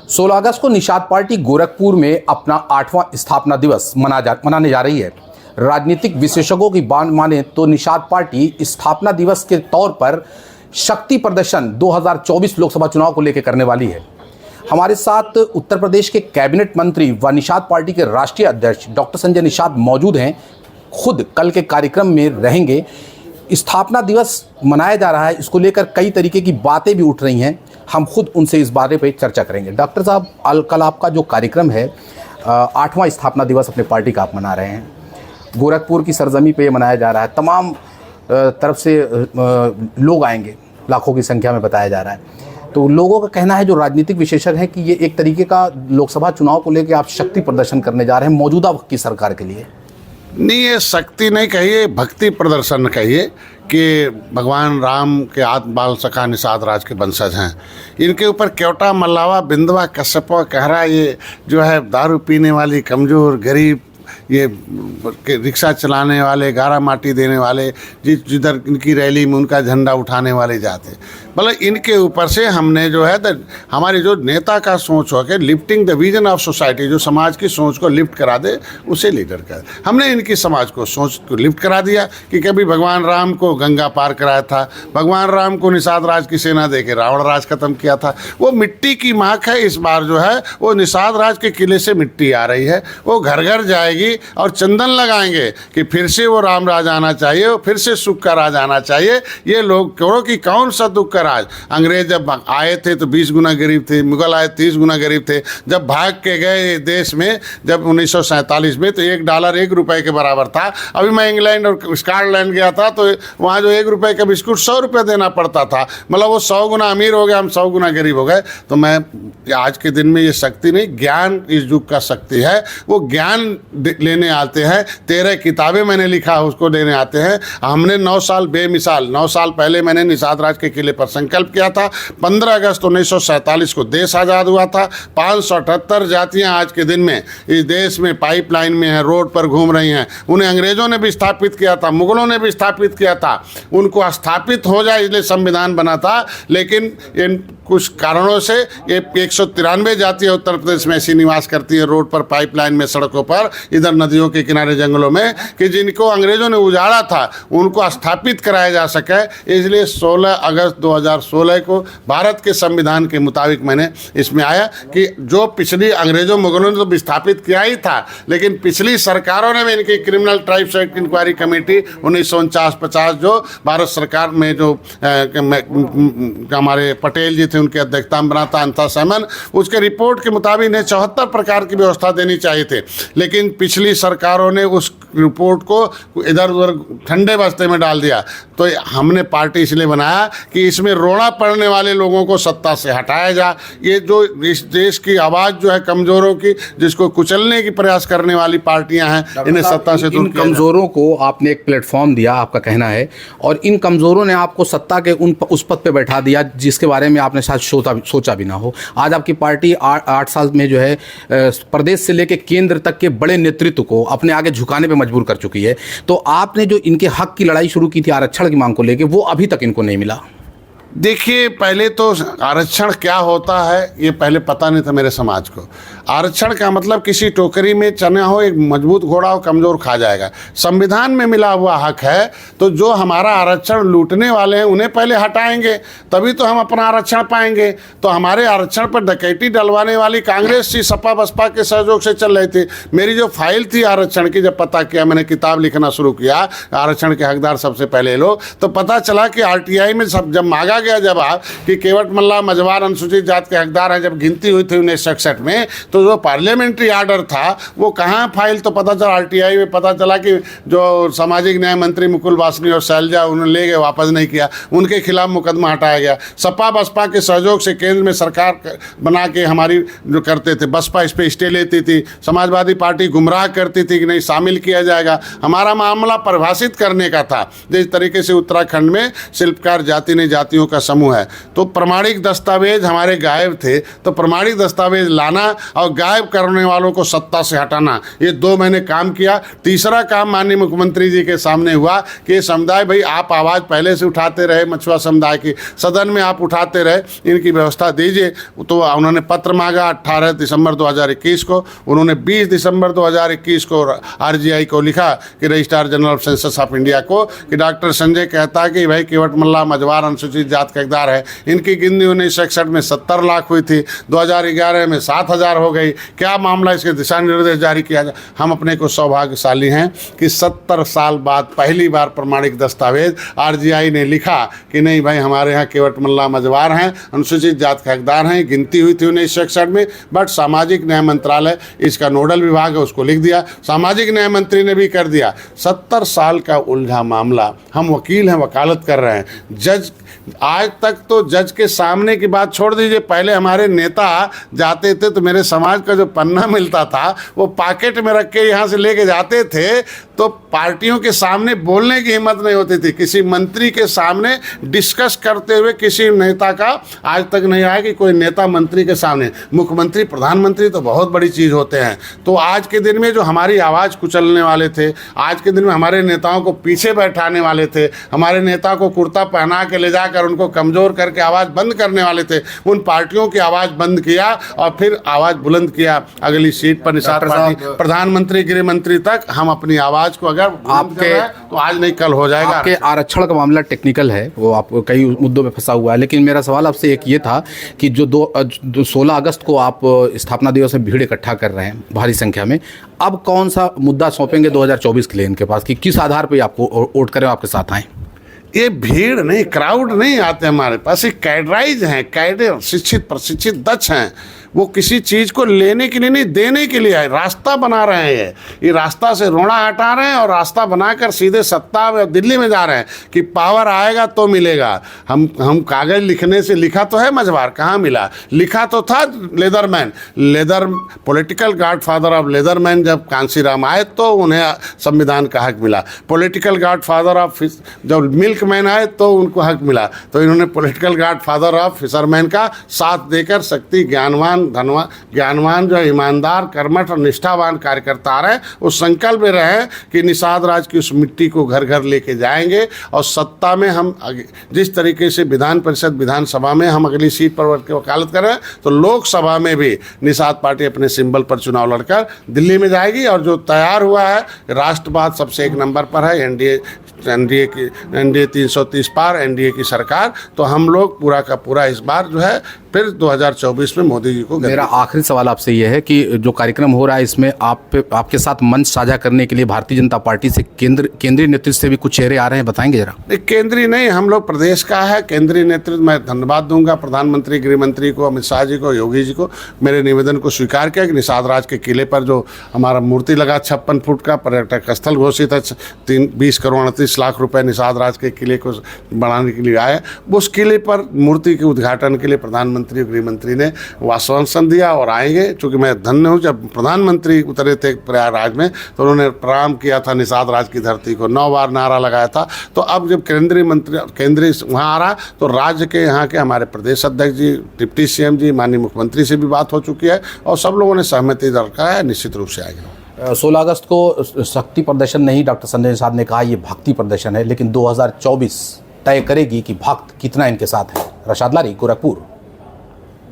16 अगस्त को निषाद पार्टी गोरखपुर में अपना 8वां स्थापना दिवस मनाने जा रही है। राजनीतिक विशेषज्ञों की बात माने तो निषाद पार्टी स्थापना दिवस के तौर पर शक्ति प्रदर्शन 2024 लोकसभा चुनाव को लेकर करने वाली है। हमारे साथ उत्तर प्रदेश के कैबिनेट मंत्री व निषाद पार्टी के राष्ट्रीय अध्यक्ष डॉक्टर संजय निषाद मौजूद हैं। खुद कल के कार्यक्रम में रहेंगे। स्थापना दिवस मनाया जा रहा है, इसको लेकर कई तरीके की बातें भी उठ रही हैं। हम खुद उनसे इस बारे पे चर्चा करेंगे। डॉक्टर साहब, कल आपका जो कार्यक्रम है 8वां स्थापना दिवस अपने पार्टी का आप मना रहे हैं। गोरखपुर की सरजमी पे मनाया जा रहा है। तमाम तरफ से लोग आएंगे, लाखों की संख्या में बताया जा रहा है। तो लोगों का कहना है, जो राजनीतिक विशेषज्ञ हैं, कि ये एक तरीके का लोकसभा चुनाव को लेकर आप शक्ति प्रदर्शन करने जा रहे हैं मौजूदा वक्त की सरकार के लिए। नहीं, ये शक्ति नहीं कहिए, भक्ति प्रदर्शन कहिए कि भगवान राम के आत्म बाल सखा निषाद राज के वंशज हैं। इनके ऊपर क्योटा, मल्लावा, बिंदवा, कश्यपा, कहरा, ये जो है दारू पीने वाली कमज़ोर गरीब, ये रिक्शा चलाने वाले, गारा माटी देने वाले, जिधर इनकी रैली में उनका झंडा उठाने वाले जाते, मतलब इनके ऊपर से हमने जो है हमारी जो नेता का सोच हो के lifting the vision of society, जो समाज की सोच को लिफ्ट करा दे, उसे लीडर कर। हमने इनकी समाज को सोच को लिफ्ट करा दिया कि कभी भगवान राम को गंगा पार कराया था, भगवान राम को निषाद राज की सेना दे के रावण राज खत्म किया था। वो मिट्टी की महक है। इस बार जो है वो निषाद राज के किले से मिट्टी आ रही है, वो घर घर जाएगी और चंदन लगाएंगे कि फिर से वो राम राज आना चाहिए, फिर से सुख का राज आना चाहिए। ये लोग कहो कि कौन सा दुख का राज। अंग्रेज जब आए थे तो 20 गुना गरीब थे, मुगल आए 30 गुना गरीब थे। जब भाग के गए देश में, जब 1947 में, तो $1 1 के बराबर था। अभी मैं इंग्लैंड और स्कॉटलैंड गया था तो वहाँ जो $1 का बिस्कुट 100 रुपये देना पड़ता था। मतलब वो 100 गुना अमीर हो गया, हम 100 गुना गरीब हो गए। तो मैं आज के दिन में ये शक्ति नहीं, ज्ञान इस युग का शक्ति है। वो ज्ञान लेने आते हैं। 13 किताबें मैंने लिखा, उसको देने आते हैं। हमने 9 साल बेमिसाल, 9 साल पहले मैंने निषाद राज के किले पर संकल्प किया था। 15 अगस्त 1947 को देश आज़ाद हुआ था। 578 जातियां आज के दिन में इस देश में पाइपलाइन में हैं, रोड पर घूम रही हैं। उन्हें अंग्रेजों ने भी स्थापित किया था, मुगलों ने भी स्थापित किया था। उनको स्थापित हो जाए इसलिए संविधान बना था। लेकिन इन कुछ कारणों से ये 193 जातियाँ उत्तर प्रदेश में ऐसी निवास करती है, रोड पर, पाइपलाइन में, सड़कों पर, इधर नदियों के किनारे, जंगलों में, कि जिनको अंग्रेजों ने उजाड़ा था उनको स्थापित कराया जा सके। इसलिए 16 अगस्त 2016 को भारत के संविधान के मुताबिक मैंने इसमें आया कि जो पिछली अंग्रेजों मुगलों ने तो विस्थापित किया ही था, लेकिन पिछली सरकारों ने भी इनकी criminal tribes act inquiry committee 1949-50 जो भारत सरकार में जो हमारे पटेल जी थे उनकी अध्यक्षता में बना था, अंथा सैमन, उसके रिपोर्ट के मुताबिक इन्हें 74 प्रकार की व्यवस्था देनी चाहिए थे। लेकिन पिछली सरकारों ने उस रिपोर्ट को इधर उधर ठंडे बस्ते में डाल दिया। तो हमने पार्टी इसलिए बनाया कि इसमें रोना पड़ने वाले लोगों को सत्ता से हटाया जाए। ये जो इस देश की आवाज़ जो है कमज़ोरों की, जिसको कुचलने की प्रयास करने वाली पार्टियां हैं, इन्हें सत्ता से दूर। इन कमज़ोरों को आपने एक प्लेटफॉर्म दिया, आपका कहना है, और इन कमज़ोरों ने आपको सत्ता के उस पद पे बैठा दिया जिसके बारे में आपने शायद सोचा भी ना हो। आज आपकी पार्टी 8 साल में जो है प्रदेश से लेकर केंद्र तक के बड़े नेतृत्व को अपने आगे झुकाने पे मजबूर कर चुकी है। तो आपने जो इनके हक की लड़ाई शुरू की थी आरक्षण की मांग को लेकर, वो अभी तक इनको नहीं मिला। देखिए, पहले तो आरक्षण क्या होता है ये पहले पता नहीं था मेरे समाज को। आरक्षण का मतलब किसी टोकरी में चना हो, एक मजबूत घोड़ा हो, कमज़ोर खा जाएगा। संविधान में मिला हुआ हक है, तो जो हमारा आरक्षण लूटने वाले हैं उन्हें पहले हटाएंगे, तभी तो हम अपना आरक्षण पाएंगे। तो हमारे आरक्षण पर डकैती डलवाने वाली कांग्रेस थी, सपा बसपा के सहयोग से चल रही थी। मेरी जो फाइल थी आरक्षण की, जब पता किया, मैंने किताब लिखना शुरू किया, आरक्षण के हकदार सबसे पहले लो, तो पता चला कि RTI में सब जब मांगा गया जवाब कि केवट मल्ला मझवार अनुसूचित जात के हकदार हैं, जब गिनती हुई थी 1967 में, तो जो पार्लियामेंट्री आर्डर था वो कहाँ फाइल, तो पता चला RTI में पता चला कि जो सामाजिक न्याय मंत्री मुकुल वासनी और शैलजा उन्होंने ले गए, वापस नहीं किया, उनके खिलाफ मुकदमा हटाया गया। सपा बसपा के सहयोग से केंद्र में सरकार बना के हमारी जो करते थे, बसपा इस पर स्टे लेती थी, समाजवादी पार्टी गुमराह करती थी कि नहीं शामिल किया जाएगा। हमारा मामला परिभाषित करने का था। जिस तरीके से उत्तराखंड में शिल्पकार जाति ने जातियों का समूह है। तो प्रमाणिक दस्तावेज हमारे गायब थे, तो प्रमाणिक दस्तावेज लाना और गायब करने वालों को सत्ता से हटाना, ये 2 महीने काम किया। तीसरा काम माननीय मुख्यमंत्री जी के सामने हुआ कि समुदाय भाई आप आवाज़ पहले से उठाते रहे, मछुआ समुदाय की सदन में आप उठाते रहे, इनकी व्यवस्था दीजिए। तो उन्होंने पत्र मांगा 18 दिसंबर 2021 को। उन्होंने 20 दिसंबर 2021 को RGI को लिखा कि registrar general of census of India को कि डॉक्टर संजय कहता है कि भाई केवट मल्ला मझवार अनुसूचित जाति का हकदार है। इनकी गिनती 1961 में 70 लाख हुई थी, 2011 में 7,000 हो गई। क्या मामला, इसके दिशा निर्देश जारी किया जाए। हम अपने को सौभाग्यशाली हैं कि 70 साल बाद पहली बार प्रमाणिक दस्तावेज RGI ने लिखा कि नहीं भाई हमारे यहाँ केवट मल्ला मझवार हैं, अनुसूचित जाति के हकदार हैं। गिनती हुई थी 1961 में, बट सामाजिक न्याय मंत्रालय इसका नोडल विभाग है, उसको लिख दिया, सामाजिक न्याय मंत्री ने भी कर दिया। 70 साल का उलझा मामला, हम वकील हैं, वकालत कर रहे हैं। जज आज तक तो जज के सामने की बात छोड़ दीजिए, पहले हमारे नेता जाते थे तो मेरे समाज का जो पन्ना मिलता था वो पॉकेट में रख के यहाँ से लेके जाते थे, तो पार्टियों के सामने बोलने की हिम्मत नहीं होती थी। किसी मंत्री के सामने डिस्कस करते हुए किसी नेता का आज तक नहीं आया कि कोई नेता मंत्री के सामने, मुख्यमंत्री प्रधानमंत्री तो बहुत बड़ी चीज़ होते हैं। तो आज के दिन में जो हमारी आवाज़ कुचलने वाले थे, आज के दिन में हमारे नेताओं को पीछे बैठाने वाले थे, हमारे नेता को कुर्ता पहना के ले जाकर उनको कमज़ोर करके आवाज़ बंद करने वाले थे, उन पार्टियों की आवाज़ बंद किया और फिर आवाज़ बुलंद किया। अगली सीट पर निषाद पार्टी प्रधानमंत्री गृह मंत्री तक हम अपनी आवाज़ को अगर आपके तो आज नहीं कल हो जाएगा। आपके आरक्षण का मामला टेक्निकल है, वो आप कई मुद्दों में फंसा हुआ है, लेकिन मेरा सवाल आपसे एक ये था कि जो 16 अगस्त को आप स्थापना दिवस में भीड़ इकट्ठा कर रहे हैं भारी संख्या में, अब कौन सा मुद्दा सौंपेंगे 2024 के लिए इनके पास कि किस आधार पर आपको वोट करें, आपके साथ आएँ? ये भीड़ नहीं, क्राउड नहीं आते हमारे पास, ये कैडराइज हैं, कैडर शिक्षित प्रशिक्षित दक्ष हैं। वो किसी चीज़ को लेने के लिए नहीं, देने के लिए आए, रास्ता बना रहे हैं। ये रास्ता से रोड़ा हटा रहे हैं और रास्ता बनाकर सीधे सत्ता में दिल्ली में जा रहे हैं कि पावर आएगा तो मिलेगा। हम कागज़ लिखने से, लिखा तो है मझवार, कहाँ मिला? लिखा तो था लेदरमैन, पॉलिटिकल गॉडफादर ऑफ लेदरमैन। जब कांसीराम आए तो उन्हें संविधान का हक मिला। पॉलिटिकल गॉडफादर ऑफ, जब मिल्कमैन आए तो उनको हक मिला। तो इन्होंने पॉलिटिकल गॉडफादर ऑफ फिशरमैन का साथ देकर शक्ति, ज्ञानवान जो ईमानदार, कर्मठ और निष्ठावान कार्यकर्ता आ रहे हैं, उस संकल्प में रहे कि निषाद राज की उस मिट्टी को घर घर लेके जाएंगे। और सत्ता में हम जिस तरीके से विधान परिषद, विधानसभा में हम अगली सीट पर वकालत कर रहे हैं, तो लोकसभा में भी निषाद पार्टी अपने सिंबल पर चुनाव लड़कर दिल्ली में जाएगी। और जो तैयार हुआ है, राष्ट्रवाद सबसे 1 नंबर पर है, एनडीए 330 पार, एनडीए की सरकार। तो हम लोग पूरा का पूरा इस बार जो है फिर 2024 में मोदी जी को। मेरा आखिरी सवाल आपसे ये है कि जो कार्यक्रम हो रहा है इसमें आपके साथ मंच साझा करने के लिए भारतीय जनता पार्टी से केंद्रीय नेतृत्व से भी कुछ चेहरे आ रहे हैं, बताएंगे जरा? केंद्रीय नहीं, हम लोग प्रदेश का है। केंद्रीय नेतृत्व मैं धन्यवाद दूंगा प्रधानमंत्री, गृह मंत्री को, अमित शाह जी को, योगी जी को, मेरे निवेदन को स्वीकार किया कि निषाद राज के किले पर जो हमारा मूर्ति लगा 56 फुट का, पर्यटक स्थल घोषित है, 20 करोड़ 38 लाख रुपए निषाद राज के किले को बढ़ाने के लिए आए। उस किले पर मूर्ति के उद्घाटन के लिए प्रधानमंत्री, गृह मंत्री ने आश्वासन दिया और आएंगे। चूंकि मैं धन्य हूँ, जब प्रधानमंत्री उतरे थे प्रयागराज में तो उन्होंने प्रणाम किया था निषाद राज की धरती को, 9 बार नारा लगाया था। तो अब जब केंद्रीय वहाँ आ रहा, तो राज्य के यहाँ के हमारे प्रदेश अध्यक्ष जी, डिप्टी CM जी, माननीय मुख्यमंत्री से भी बात हो चुकी है और सब लोगों ने सहमति दर्शाया है, निश्चित रूप से आएगा। 16 अगस्त को शक्ति प्रदर्शन नहीं, डॉक्टर संजय निषाद ने कहा ये भक्ति प्रदर्शन है, लेकिन 2024 तय करेगी कि भक्त कितना इनके साथ है। रशाद लारी, गोरखपुर।